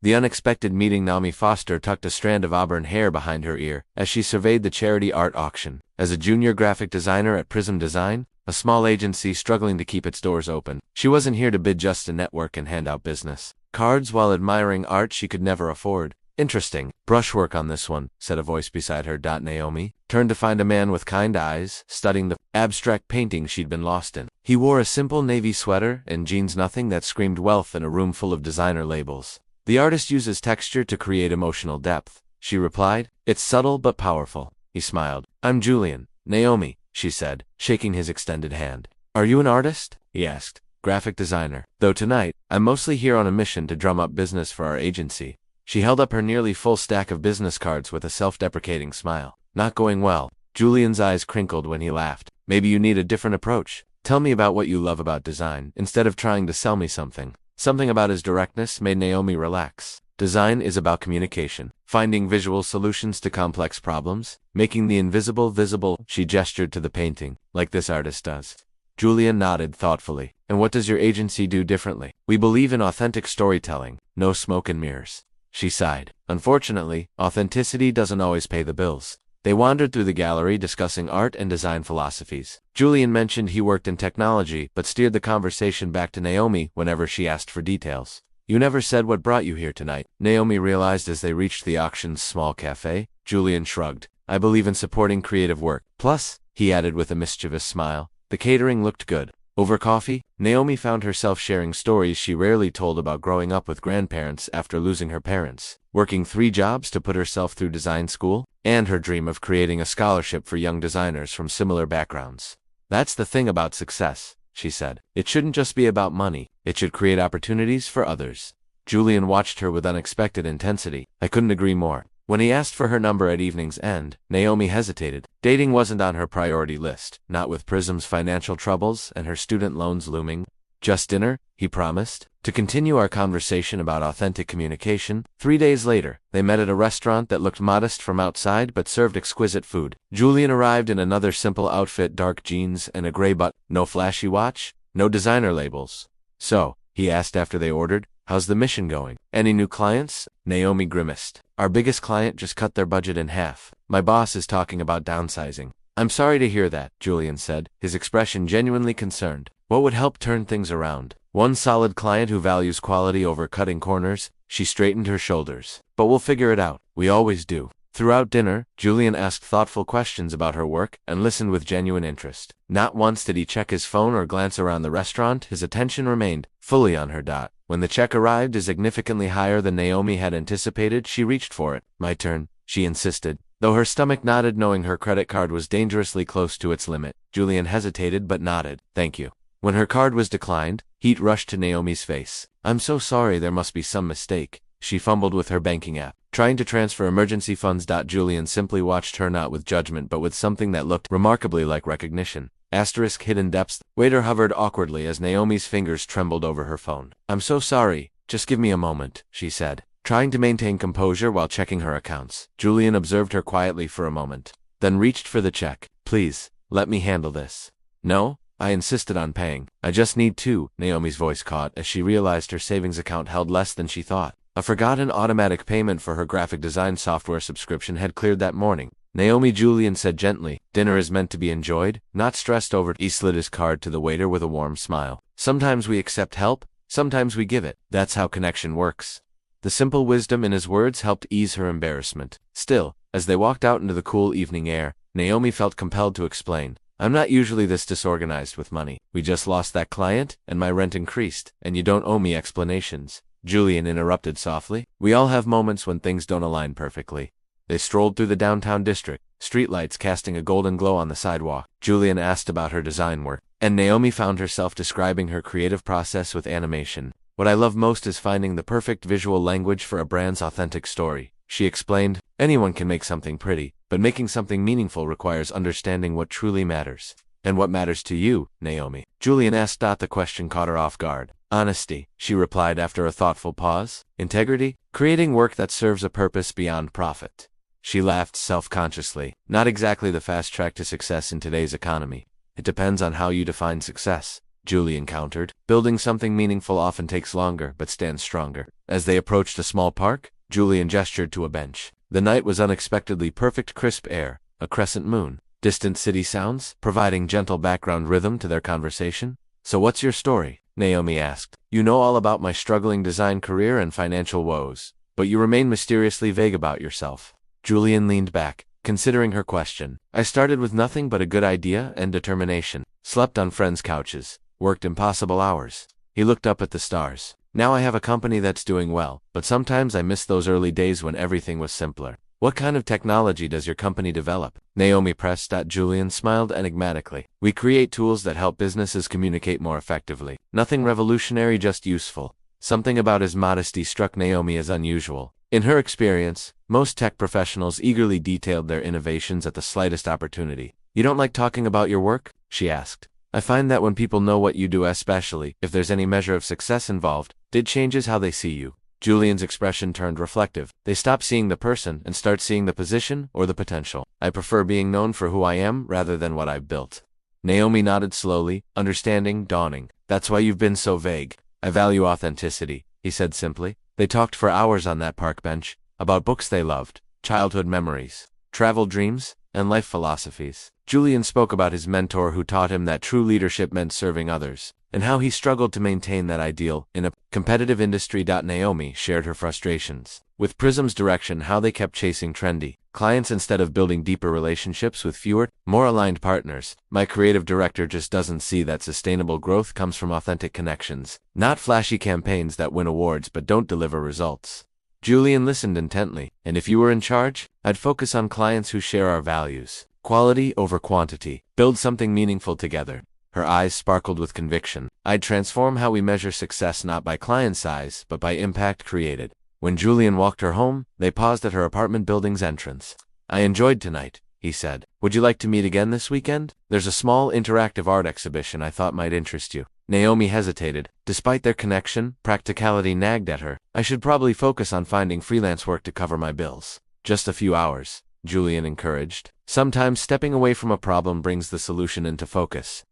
The unexpected meeting. Naomi Foster tucked a strand of auburn hair behind her ear as she surveyed the charity art auction. As a junior graphic designer at Prism Design, a small agency struggling to keep its doors open, she wasn't here to bid just to network and hand out business cards while admiring art she could never afford. Interesting. Brushwork on this one, said a voice beside her. Naomi turned to find a man with kind eyes, studying the abstract painting she'd been lost in. He wore a simple navy sweater and jeans, nothing that screamed wealth in a room full of designer labels. The artist uses texture to create emotional depth, she replied. It's subtle but powerful. He smiled. I'm Julian. Naomi, she said, shaking his extended hand. Are you an artist? He asked. Graphic designer. Though tonight, I'm mostly here on a mission to drum up business for our agency. She held up her nearly full stack of business cards with a self-deprecating smile. Not going well. Julian's eyes crinkled when he laughed. Maybe you need a different approach. Tell me about what you love about design, instead of trying to sell me something. Something about his directness made Naomi relax. Design is about communication, finding visual solutions to complex problems, making the invisible visible. She gestured to the painting, like this artist does. Julian nodded thoughtfully. And what does your agency do differently? We believe in authentic storytelling, no smoke and mirrors. She sighed. Unfortunately, authenticity doesn't always pay the bills. They wandered through the gallery discussing art and design philosophies. Julian mentioned he worked in technology, but steered the conversation back to Naomi whenever she asked for details. You never said what brought you here tonight, Naomi realized as they reached the auction's small cafe. Julian shrugged. I believe in supporting creative work. Plus, he added with a mischievous smile, the catering looked good. Over coffee, Naomi found herself sharing stories she rarely told about growing up with grandparents after losing her parents, working 3 jobs to put herself through design school, and her dream of creating a scholarship for young designers from similar backgrounds. That's the thing about success, she said. It shouldn't just be about money. It should create opportunities for others. Julian watched her with unexpected intensity. I couldn't agree more. When he asked for her number at evening's end, Naomi hesitated. Dating wasn't on her priority list, not with Prism's financial troubles and her student loans looming. Just dinner, he promised, to continue our conversation about authentic communication. 3 days later, they met at a restaurant that looked modest from outside but served exquisite food. Julian arrived in another simple outfit, dark jeans and a gray button. No flashy watch, no designer labels. So, he asked after they ordered, how's the mission going? Any new clients? Naomi grimaced. Our biggest client just cut their budget in half. My boss is talking about downsizing. I'm sorry to hear that, Julian said, his expression genuinely concerned. What would help turn things around? One solid client who values quality over cutting corners. She straightened her shoulders. But we'll figure it out. We always do. Throughout dinner, Julian asked thoughtful questions about her work and listened with genuine interest. Not once did he check his phone or glance around the restaurant. His attention remained fully on her. When the check arrived significantly higher than Naomi had anticipated, she reached for it. My turn, she insisted. Though her stomach nodded knowing her credit card was dangerously close to its limit, Julian hesitated but nodded. Thank you. When her card was declined, heat rushed to Naomi's face. I'm so sorry, there must be some mistake. She fumbled with her banking app, trying to transfer emergency funds. Julian simply watched her, not with judgment but with something that looked remarkably like recognition. Asterisk hidden depths. Waiter hovered awkwardly as Naomi's fingers trembled over her phone. I'm so sorry, just give me a moment, she said, trying to maintain composure while checking her accounts. Julian observed her quietly for a moment, then reached for the check. Please, let me handle this. No? I insisted on paying. I just need to. Naomi's voice caught as she realized her savings account held less than she thought. A forgotten automatic payment for her graphic design software subscription had cleared that morning. Naomi, Julian said gently, dinner is meant to be enjoyed, not stressed over. He slid his card to the waiter with a warm smile. Sometimes we accept help, sometimes we give it. That's how connection works. The simple wisdom in his words helped ease her embarrassment. Still, as they walked out into the cool evening air, Naomi felt compelled to explain. I'm not usually this disorganized with money. We just lost that client, and my rent increased, and you don't owe me explanations. Julian interrupted softly. We all have moments when things don't align perfectly. They strolled through the downtown district, streetlights casting a golden glow on the sidewalk. Julian asked about her design work, and Naomi found herself describing her creative process with animation. What I love most is finding the perfect visual language for a brand's authentic story. She explained, anyone can make something pretty, but making something meaningful requires understanding what truly matters. And what matters to you, Naomi? Julian asked. The question caught her off guard. Honesty, she replied after a thoughtful pause. Integrity, creating work that serves a purpose beyond profit. She laughed self-consciously. Not exactly the fast track to success in today's economy. It depends on how you define success. Julian countered. Building something meaningful often takes longer, but stands stronger. As they approached a small park, Julian gestured to a bench. The night was unexpectedly perfect, crisp air, a crescent moon, distant city sounds, providing gentle background rhythm to their conversation. So what's your story? Naomi asked. You know all about my struggling design career and financial woes, but you remain mysteriously vague about yourself. Julian leaned back, considering her question. I started with nothing but a good idea and determination. Slept on friends' couches, worked impossible hours. He looked up at the stars. Now I have a company that's doing well, but sometimes I miss those early days when everything was simpler. What kind of technology does your company develop? Naomi pressed. Julian smiled enigmatically. We create tools that help businesses communicate more effectively. Nothing revolutionary, just useful. Something about his modesty struck Naomi as unusual. In her experience, most tech professionals eagerly detailed their innovations at the slightest opportunity. You don't like talking about your work? She asked. I find that when people know what you do, especially if there's any measure of success involved, it changes how they see you. Julian's expression turned reflective. They stop seeing the person and start seeing the position or the potential. I prefer being known for who I am rather than what I've built. Naomi nodded slowly, understanding dawning. That's why you've been so vague. I value authenticity, he said simply. They talked for hours on that park bench, about books they loved, childhood memories, travel dreams, and life philosophies. Julian spoke about his mentor who taught him that true leadership meant serving others, and how he struggled to maintain that ideal in a competitive industry. Naomi shared her frustrations with Prism's direction, how they kept chasing trendy clients instead of building deeper relationships with fewer, more aligned partners. My creative director just doesn't see that sustainable growth comes from authentic connections, not flashy campaigns that win awards but don't deliver results. Julian listened intently. And if you were in charge, I'd focus on clients who share our values. Quality over quantity. Build something meaningful together. Her eyes sparkled with conviction. I'd transform how we measure success, not by client size, but by impact created. When Julian walked her home, they paused at her apartment building's entrance. I enjoyed tonight, he said. Would you like to meet again this weekend? There's a small interactive art exhibition I thought might interest you. Naomi hesitated. Despite their connection, practicality nagged at her. I should probably focus on finding freelance work to cover my bills. Just a few hours, Julian encouraged. Sometimes stepping away from a problem brings the solution into focus.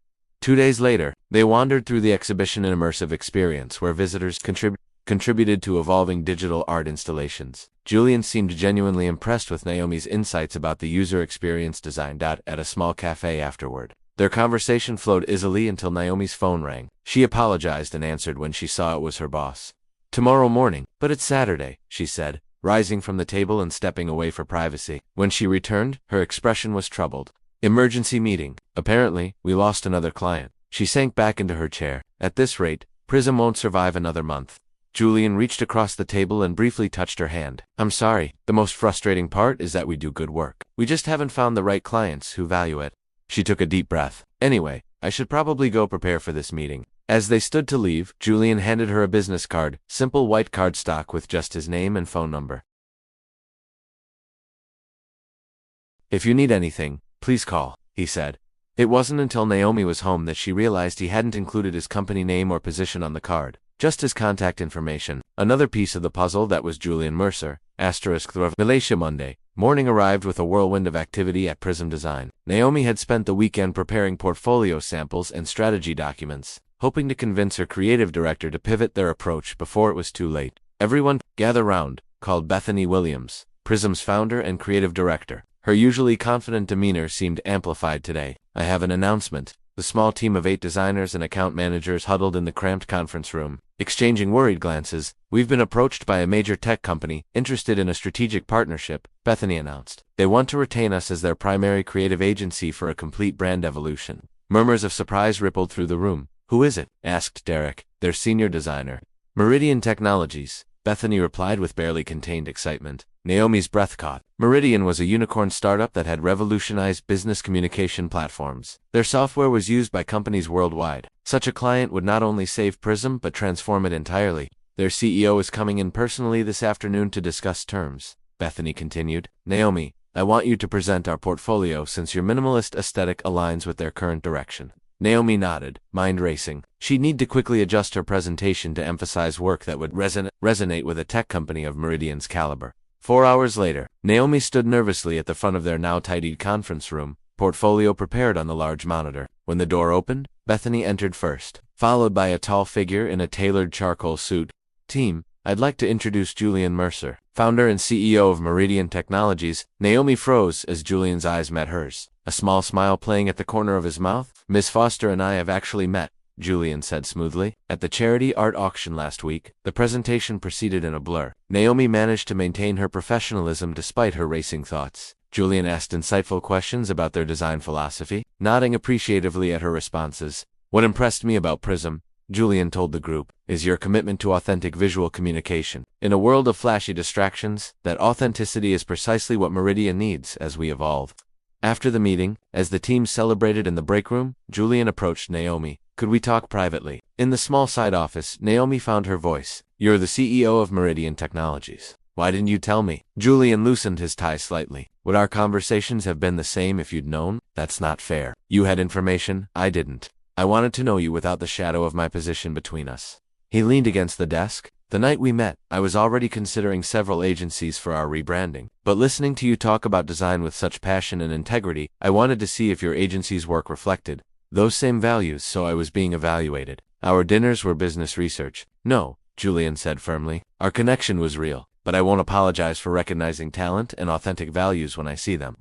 2 days later, they wandered through the exhibition, an immersive experience where visitors contributed to evolving digital art installations. Julian seemed genuinely impressed with Naomi's insights about the user experience design. At a small cafe afterward, their conversation flowed easily until Naomi's phone rang. She apologized and answered when she saw it was her boss. Tomorrow morning, but it's Saturday, she said, rising from the table and stepping away for privacy. When she returned, her expression was troubled. Emergency meeting. Apparently, we lost another client. She sank back into her chair. At this rate, Prism won't survive another month. Julian reached across the table and briefly touched her hand. I'm sorry. The most frustrating part is that we do good work. We just haven't found the right clients who value it. She took a deep breath. Anyway, I should probably go prepare for this meeting. As they stood to leave, Julian handed her a business card, simple white cardstock with just his name and phone number. If you need anything, please call, he said. It wasn't until Naomi was home that she realized he hadn't included his company name or position on the card, just his contact information. Another piece of the puzzle that was Julian Mercer, Malaysia. Monday morning arrived with a whirlwind of activity at Prism Design. Naomi had spent the weekend preparing portfolio samples and strategy documents, hoping to convince her creative director to pivot their approach before it was too late. Everyone, gather round, called Bethany Williams, Prism's founder and creative director. Her usually confident demeanor seemed amplified today. I have an announcement. The small team of 8 designers and account managers huddled in the cramped conference room, exchanging worried glances. We've been approached by a major tech company interested in a strategic partnership, Bethany announced. They want to retain us as their primary creative agency for a complete brand evolution. Murmurs of surprise rippled through the room. Who is it? Asked Derek, their senior designer. Meridian Technologies, Bethany replied with barely contained excitement. Naomi's breath caught. Meridian was a unicorn startup that had revolutionized business communication platforms. Their software was used by companies worldwide. Such a client would not only save Prism but transform it entirely. Their CEO is coming in personally this afternoon to discuss terms, Bethany continued. Naomi, I want you to present our portfolio since your minimalist aesthetic aligns with their current direction. Naomi nodded, mind racing. She'd need to quickly adjust her presentation to emphasize work that would resonate with a tech company of Meridian's caliber. 4 hours later, Naomi stood nervously at the front of their now tidied conference room, portfolio prepared on the large monitor. When the door opened, Bethany entered first. followed by a tall figure in a tailored charcoal suit. Team, I'd like to introduce Julian Mercer, founder and CEO of Meridian Technologies. Naomi froze as Julian's eyes met hers, a small smile playing at the corner of his mouth. Miss Foster and I have actually met, Julian said smoothly. At the charity art auction last week, the presentation proceeded in a blur. Naomi managed to maintain her professionalism despite her racing thoughts. Julian asked insightful questions about their design philosophy, nodding appreciatively at her responses. What impressed me about Prism, Julian told the group, is your commitment to authentic visual communication. In a world of flashy distractions, that authenticity is precisely what Meridian needs as we evolve. After the meeting, as the team celebrated in the break room, Julian approached Naomi. Could we talk privately? In the small side office, Naomi found her voice. You're the CEO of Meridian Technologies. Why didn't you tell me? Julian loosened his tie slightly. Would our conversations have been the same if you'd known? That's not fair. You had information, I didn't. I wanted to know you without the shadow of my position between us. He leaned against the desk. The night we met, I was already considering several agencies for our rebranding. But listening to you talk about design with such passion and integrity, I wanted to see if your agency's work reflected those same values, so I was being evaluated. Our dinners were business research. No, Julian said firmly. Our connection was real, but I won't apologize for recognizing talent and authentic values when I see them.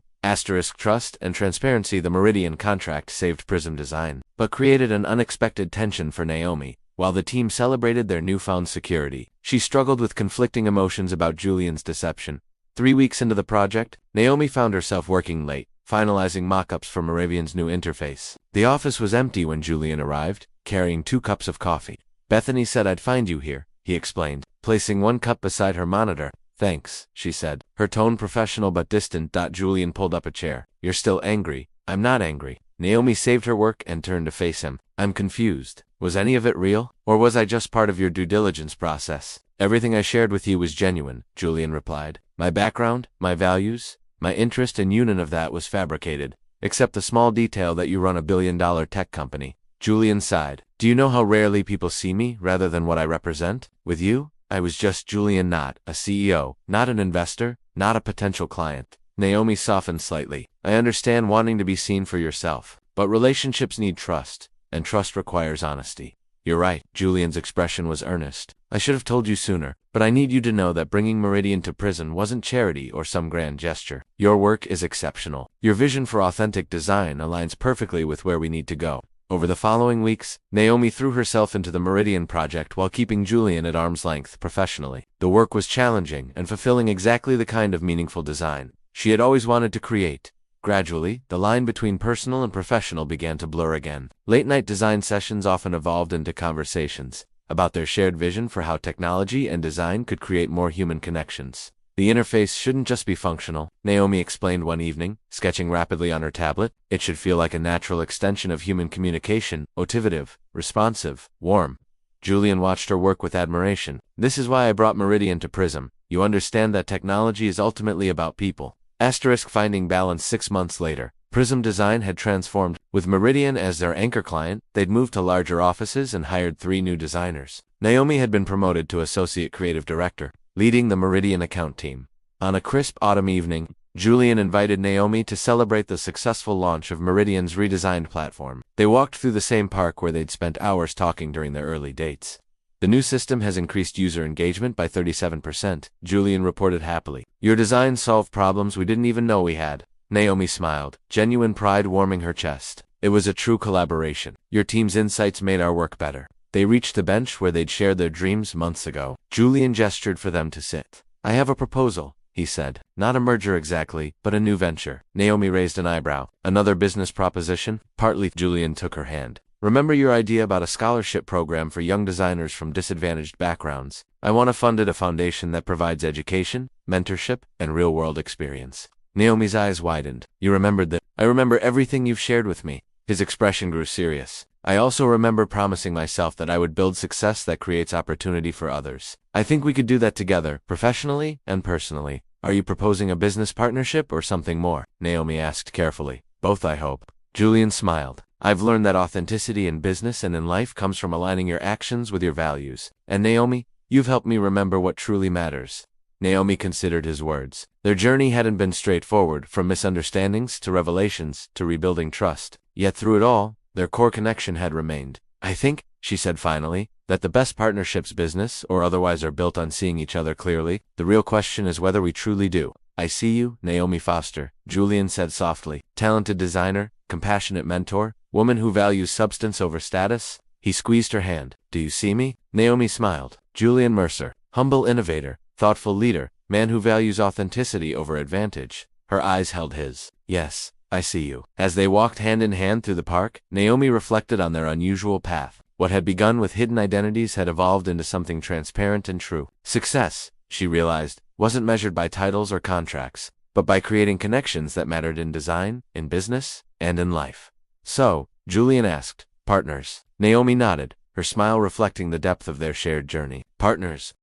Trust and transparency. The Meridian contract saved Prism Design, but created an unexpected tension for Naomi. While the team celebrated their newfound security, she struggled with conflicting emotions about Julian's deception. 3 weeks into the project, Naomi found herself working late, finalizing mock-ups for Meridian's new interface. The office was empty when Julian arrived, carrying 2 cups of coffee. Bethany said I'd find you here, he explained, placing 1 cup beside her monitor. Thanks, she said, her tone professional but distant. Julian pulled up a chair. You're still angry? I'm not angry. Naomi saved her work and turned to face him. I'm confused. Was any of it real? Or was I just part of your due diligence process? Everything I shared with you was genuine, Julian replied. My background, my values, my interest, and none of that was fabricated, except the small detail that you run a billion-dollar tech company. Julian sighed. Do you know how rarely people see me rather than what I represent? With you, I was just Julian, not a CEO, not an investor, not a potential client. Naomi softened slightly. I understand wanting to be seen for yourself, but relationships need trust, and trust requires honesty. You're right. Julian's expression was earnest. I should have told you sooner, but I need you to know that bringing Meridian to prison wasn't charity or some grand gesture. Your work is exceptional. Your vision for authentic design aligns perfectly with where we need to go. Over the following weeks, Naomi threw herself into the Meridian project while keeping Julian at arm's length professionally. The work was challenging and fulfilling, exactly the kind of meaningful design she had always wanted to create. Gradually, the line between personal and professional began to blur again. Late-night design sessions often evolved into conversations about their shared vision for how technology and design could create more human connections. The interface shouldn't just be functional, Naomi explained one evening, sketching rapidly on her tablet. It should feel like a natural extension of human communication, motivative, responsive, warm. Julian watched her work with admiration. This is why I brought Meridian to Prism. You understand that technology is ultimately about people. Finding balance. 6 months later, Prism Design had transformed. With Meridian as their anchor client, they'd moved to larger offices and hired 3 new designers. Naomi had been promoted to Associate Creative Director, leading the Meridian account team. On a crisp autumn evening, Julian invited Naomi to celebrate the successful launch of Meridian's redesigned platform. They walked through the same park where they'd spent hours talking during their early dates. The new system has increased user engagement by 37%, Julian reported happily. Your design solved problems we didn't even know we had. Naomi smiled, genuine pride warming her chest. It was a true collaboration. Your team's insights made our work better. They reached the bench where they'd shared their dreams months ago. Julian gestured for them to sit. I have a proposal, he said. Not a merger exactly, but a new venture. Naomi raised an eyebrow. Another business proposition? Partly. Julian took her hand. Remember your idea about a scholarship program for young designers from disadvantaged backgrounds? I want to fund a foundation that provides education, mentorship, and real-world experience. Naomi's eyes widened. You remembered that? I remember everything you've shared with me. His expression grew serious. I also remember promising myself that I would build success that creates opportunity for others. I think we could do that together, professionally and personally. Are you proposing a business partnership or something more? Naomi asked carefully. Both, I hope. Julian smiled. I've learned that authenticity in business and in life comes from aligning your actions with your values. And Naomi, you've helped me remember what truly matters. Naomi considered his words. Their journey hadn't been straightforward, from misunderstandings to revelations to rebuilding trust. Yet through it all, their core connection had remained. I think, she said finally, that the best partnerships, business or otherwise, are built on seeing each other clearly. The real question is whether we truly do. I see you, Naomi Foster, Julian said softly. Talented designer, compassionate mentor, woman who values substance over status. He squeezed her hand. Do you see me? Naomi smiled. Julian Mercer, humble innovator, thoughtful leader, man who values authenticity over advantage. Her eyes held his. Yes, I see you. As they walked hand in hand through the park, Naomi reflected on their unusual path. What had begun with hidden identities had evolved into something transparent and true. Success, she realized, wasn't measured by titles or contracts, but by creating connections that mattered in design, in business, and in life. So, Julian asked, partners? Naomi nodded, her smile reflecting the depth of their shared journey. Partners,